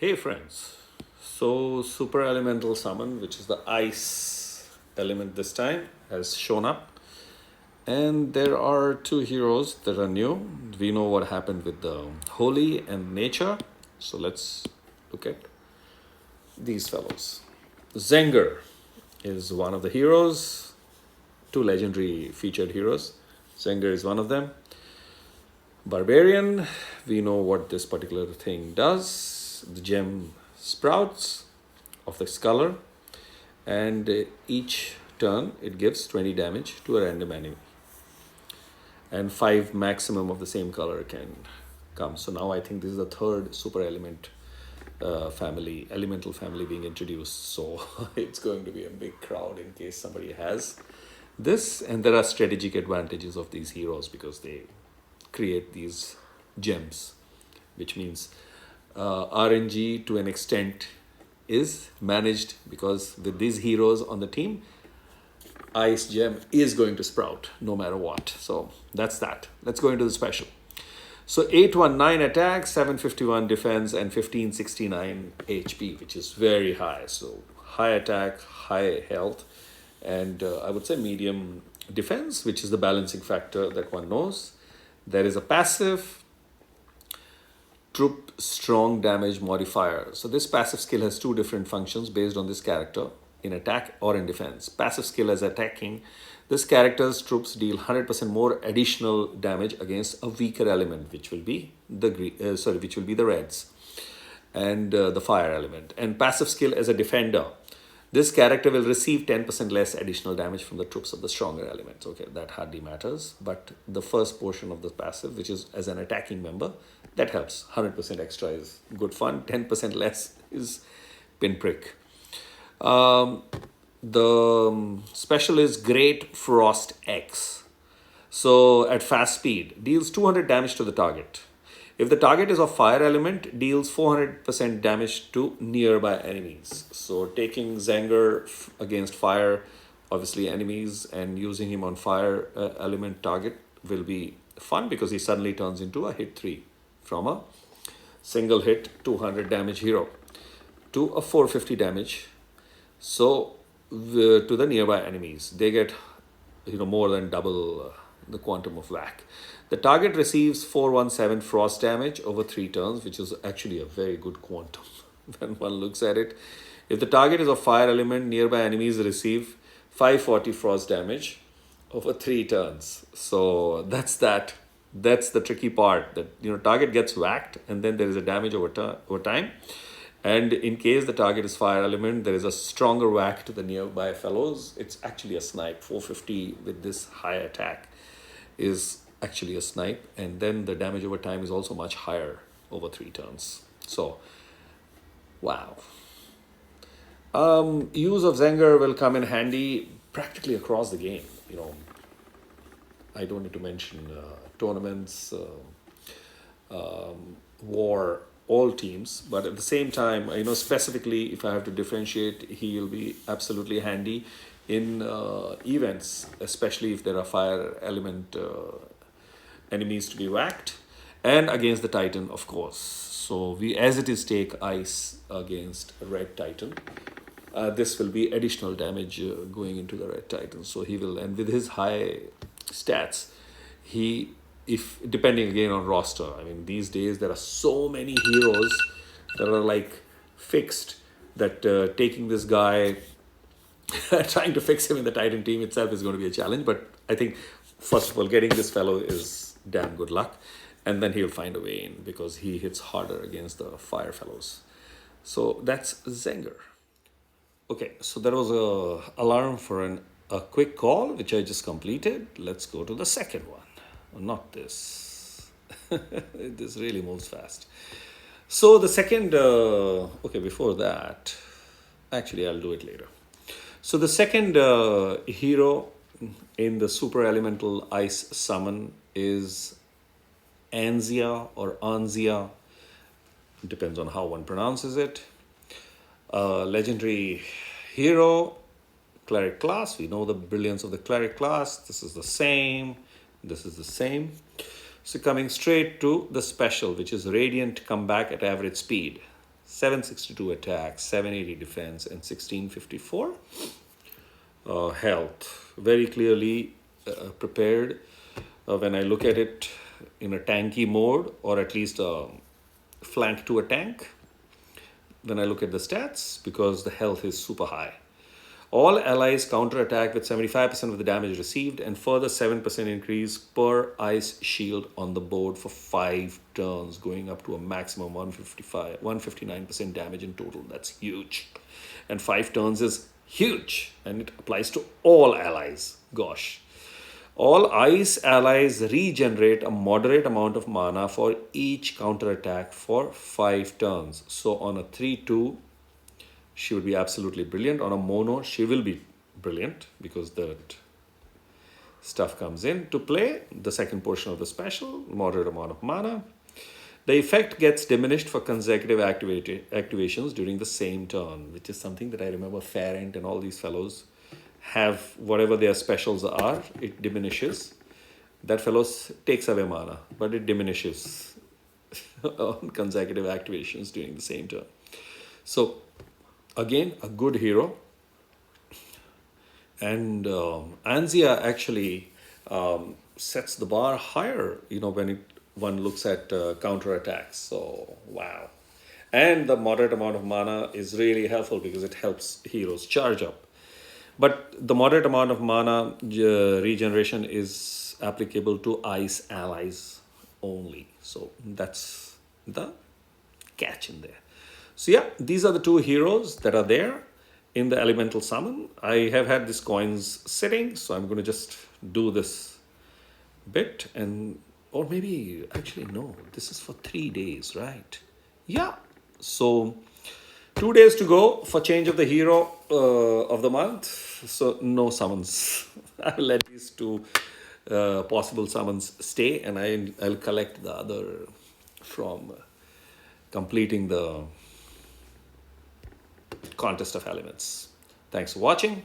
Hey friends, so super elemental summon, which is the ice element this time, has shown up. And there are two heroes that are new. We know what happened with the holy and nature. So let's look at these fellows. Zengar is one of the heroes, two legendary featured heroes. Zengar is one of them. Barbarian, we know what this particular thing does. The gem sprouts of this color, and each turn it gives 20 damage to a random enemy, and 5 maximum of the same color can come. So now I think this is the third super element family, elemental family being introduced. So it's going to be a big crowd in case somebody has this. And there are strategic advantages of these heroes because they create these gems, which means RNG to an extent is managed, because with these heroes on the team, ice gem is going to sprout no matter what. So that's that. Let's go into the special. So 819 attack, 751 defense, and 1569 HP, which is very high. So high attack, high health, and I would say medium defense, which is the balancing factor that one knows. There is a passive troop strong damage modifier. So this passive skill has two different functions based on this character, in attack or in defense. Passive skill as attacking, this character's troops deal 100% more additional damage against a weaker element, which will be the which will be the reds, and the fire element. And passive skill as a defender, this character will receive 10% less additional damage from the troops of the stronger elements. Okay, that hardly matters, but the first portion of the passive, which is as an attacking member, that helps. 100% extra is good fun, 10% less is pinprick. The special is Great Frost X. So at fast speed, deals 200 damage to the target. If the target is of fire element, deals 400% damage to nearby enemies. So taking Zengar against fire, obviously enemies, and using him on fire element target will be fun, because he suddenly turns into a hit 3 from a single hit 200 damage hero to a 450 damage. So to the nearby enemies, they get more than double the quantum of whack. The target receives 417 frost damage over 3 turns, which is actually a very good quantum when one looks at it. If the target is of fire element, nearby enemies receive 540 frost damage over 3 turns. So that's that. That's the tricky part, that target gets whacked and then there is a damage over time. And in case the target is fire element, there is a stronger whack to the nearby fellows. It's actually a snipe. 450 with this high attack is actually a snipe. And then the damage over time is also much higher over 3 turns. So, wow. Use of Zengar will come in handy practically across the game. I don't need to mention tournaments, war, all teams, but at the same time, specifically if I have to differentiate, he will be absolutely handy in events, especially if there are fire element enemies to be whacked, and against the Titan, of course. So we, as it is, take ice against red Titan. This will be additional damage going into the red Titan. So he will, and with his high stats, if depending again on roster, these days there are so many heroes that are like fixed, that taking this guy trying to fix him in the Titan team itself is going to be a challenge. But I think first of all, getting this fellow is damn good luck, and then he'll find a way in because he hits harder against the fire fellows. So that's Zengar. Okay, so there was a alarm for a quick call which I just completed. Let's go to the second one. Not this. This really moves fast. So the second, okay, before that, actually I'll do it later. So the second hero in the super elemental ice summon is Anzia or Anzia. Depends on how one pronounces it. Legendary hero, cleric class. We know the brilliance of the cleric class. This is the same. This is the same. So coming straight to the special, which is Radiant Comeback at average speed. 762 attack, 780 defense, and 1654 health. Very clearly prepared when I look at it in a tanky mode, or at least a flank to a tank. When I look at the stats, because the health is super high. All allies counterattack with 75% of the damage received, and further 7% increase per ice shield on the board for 5 turns, going up to a maximum 159% damage in total. That's huge. And 5 turns is huge, and it applies to all allies. Gosh. All ice allies regenerate a moderate amount of mana for each counterattack for 5 turns. So on a 3-2, she would be absolutely brilliant. On a mono, she will be brilliant because that stuff comes in to play. The second portion of the special, moderate amount of mana. The effect gets diminished for consecutive activations during the same turn, which is something that I remember Farent and all these fellows have. Whatever their specials are, it diminishes. That fellow takes away mana, but it diminishes on consecutive activations during the same turn. So again, a good hero. And Anzia actually sets the bar higher, when one looks at counter attacks. So wow. And the moderate amount of mana is really helpful because it helps heroes charge up. But the moderate amount of mana regeneration is applicable to ice allies only. So that's the catch in there. So yeah, these are the 2 heroes that are there in the elemental summon. I have had these coins sitting, so I'm going to just do this bit, and or maybe actually no, this is for 3 days, right? Yeah. So 2 days to go for change of the hero of the month. So no summons. I will let these 2 possible summons stay, and I'll collect the other from completing the contest of elements. Thanks for watching.